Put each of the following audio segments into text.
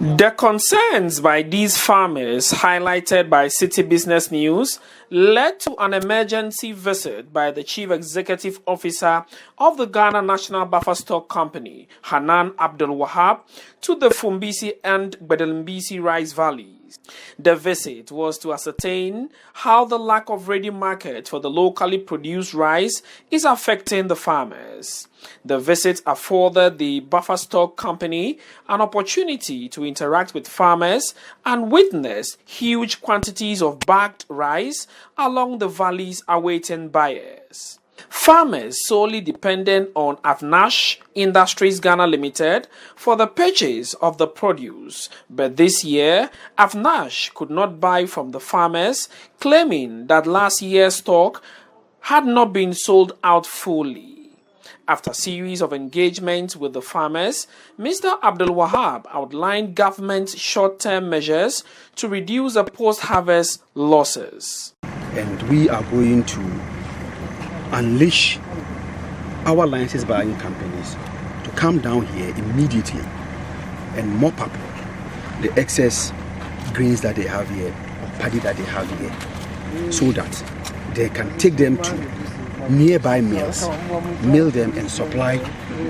The concerns by these farmers, highlighted by Citi Business News, led to an emergency visit by the Chief Executive Officer of the Ghana National Buffer Stock Company, Hanan Abdul Wahab, to the Fumbisi and Gbedembilisi rice valleys. The visit was to ascertain how the lack of ready market for the locally produced rice is affecting the farmers. The visit afforded the Buffer Stock Company an opportunity to interact with farmers and witness huge quantities of bagged rice along the valleys awaiting buyers. Farmers solely dependent on Avnash Industries Ghana Limited for the purchase of the produce, but this year Avnash could not buy from the farmers, claiming that last year's stock had not been sold out fully. After a series of engagements with the farmers, Mr. Abdul Wahab outlined government's short-term measures to reduce the post-harvest losses. And we are going to unleash our license buying companies to come down here immediately and mop up the excess grains that they have here, or paddy that they have here, so that they can take them to nearby mills, mill them and supply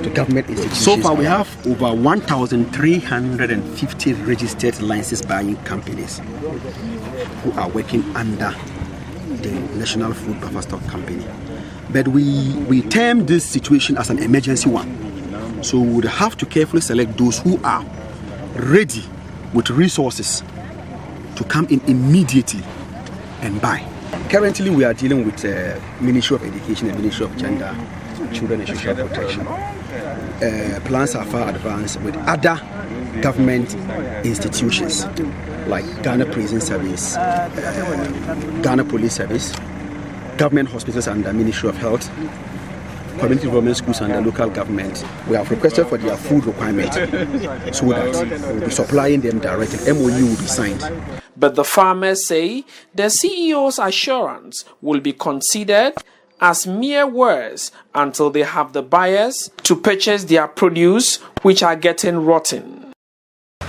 to government institutions. So far we have over 1,350 registered license buying companies who are working under the National Food Buffer Stock Company. But we term this situation as an emergency one. So we would have to carefully select those who are ready with resources to come in immediately and buy. Currently we are dealing with Ministry of Education and Ministry of Gender, Children and Social Protection. Plans are far advanced with other government institutions like Ghana Prison Service, Ghana Police Service, government hospitals under Ministry of Health, community development schools under local government. We have requested for their food requirement so that we will be supplying them directly. MOU will be signed. But the farmers say the CEO's assurance will be considered as mere words until they have the buyers to purchase their produce, which are getting rotten.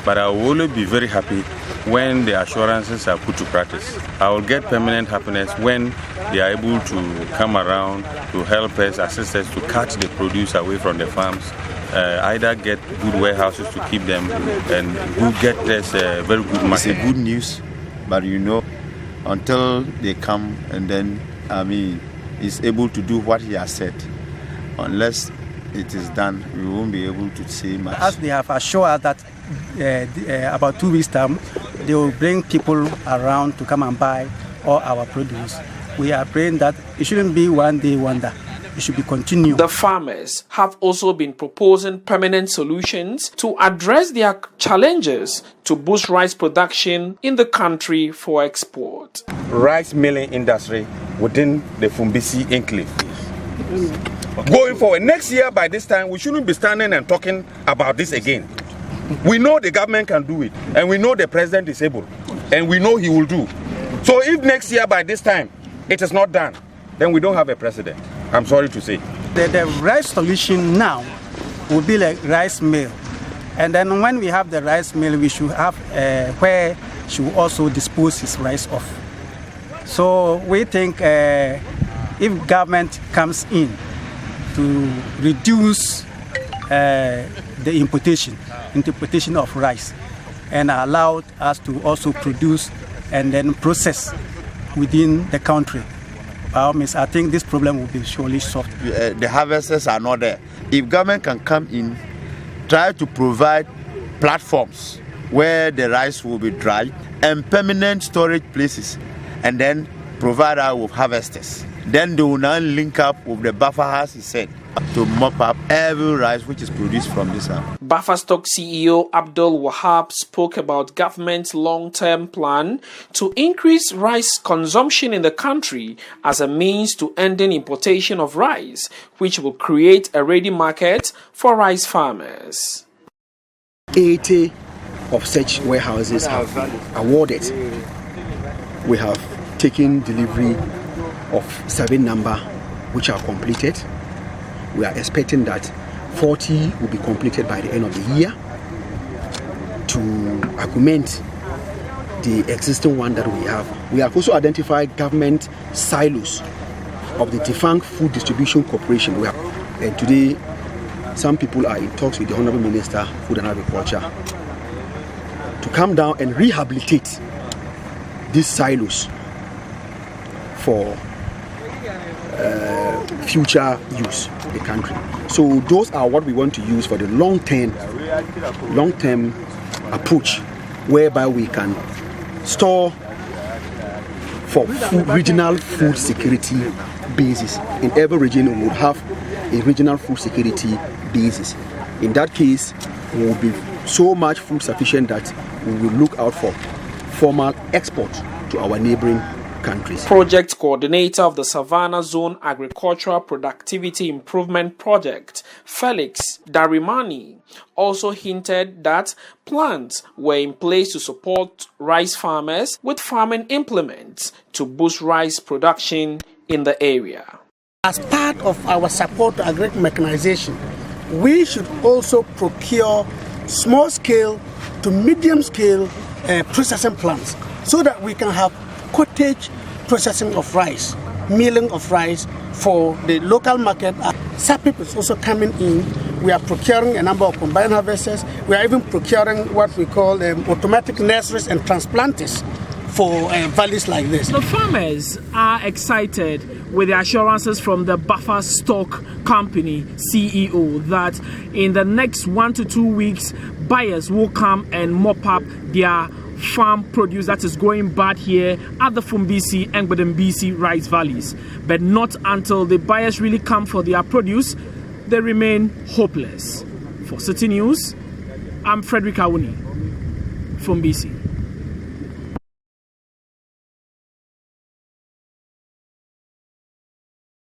But I will only be very happy when the assurances are put to practice. I will get permanent happiness when they are able to come around to help us, assist us to cut the produce away from the farms, either get good warehouses to keep them and who get us a very good market. It's a good news, but until they come and then, he's able to do what he has said. Unless it is done, we won't be able to say much. As they have assured us that about 2 weeks' time, they will bring people around to come and buy all our produce. We are praying that it shouldn't be one day wonder. It should be continued. The farmers have also been proposing permanent solutions to address their challenges to boost rice production in the country for export. Rice milling industry within the Fumbisi enclave. Going forward, next year by this time, we shouldn't be standing and talking about this again. We know the government can do it, and we know the president is able, and we know he will do. So if next year by this time it is not done, then we don't have a president. I'm sorry to say. The rice solution now will be like rice mill. And then when we have the rice mill, we should have where she will also dispose his rice off. So we think if government comes in to reduce the importation of rice and allowed us to also produce and then process within the country, I think this problem will be surely solved. The harvesters are not there. If government can come in, try to provide platforms where the rice will be dried and permanent storage places, and then provide us with harvesters. Then they will now link up with the buffer, as he said, to mop up every rice which is produced from this land. Buffer Stock CEO Abdul Wahab spoke about government's long-term plan to increase rice consumption in the country as a means to ending importation of rice, which will create a ready market for rice farmers. 80 of such warehouses have been awarded. We have taken delivery of 7 number which are completed. We are expecting that 40 will be completed by the end of the year to augment the existing one that we have. We have also identified government silos of the defunct Food Distribution Corporation. And today, some people are in talks with the Honorable Minister, Food and Agriculture, to come down and rehabilitate these silos for future use in the country. So those are what we want to use for the long-term approach, whereby we can store for regional food security basis. In every region, we would have a regional food security basis. In that case, we will be so much food sufficient that we will look out for formal export to our neighboring countries. Project coordinator of the Savannah Zone Agricultural Productivity Improvement Project, Felix Darimani, also hinted that plans were in place to support rice farmers with farming implements to boost rice production in the area. As part of our support to agri mechanization, we should also procure small-scale to medium-scale processing plants so that we can have cottage processing of rice, milling of rice for the local market. SAPIP is also coming in. We are procuring a number of combined harvesters. We are even procuring what we call automatic nurseries and transplanters for valleys like this. The farmers are excited with the assurances from the Buffer Stock Company CEO that in the next 1 to 2 weeks, buyers will come and mop up their farm produce that is going bad here at the Fumbisi and Gbedembilisi rice valleys. But not until the buyers really come for their produce, they remain hopeless. For Citi News, I'm Frederick Awuni, Fumbisi.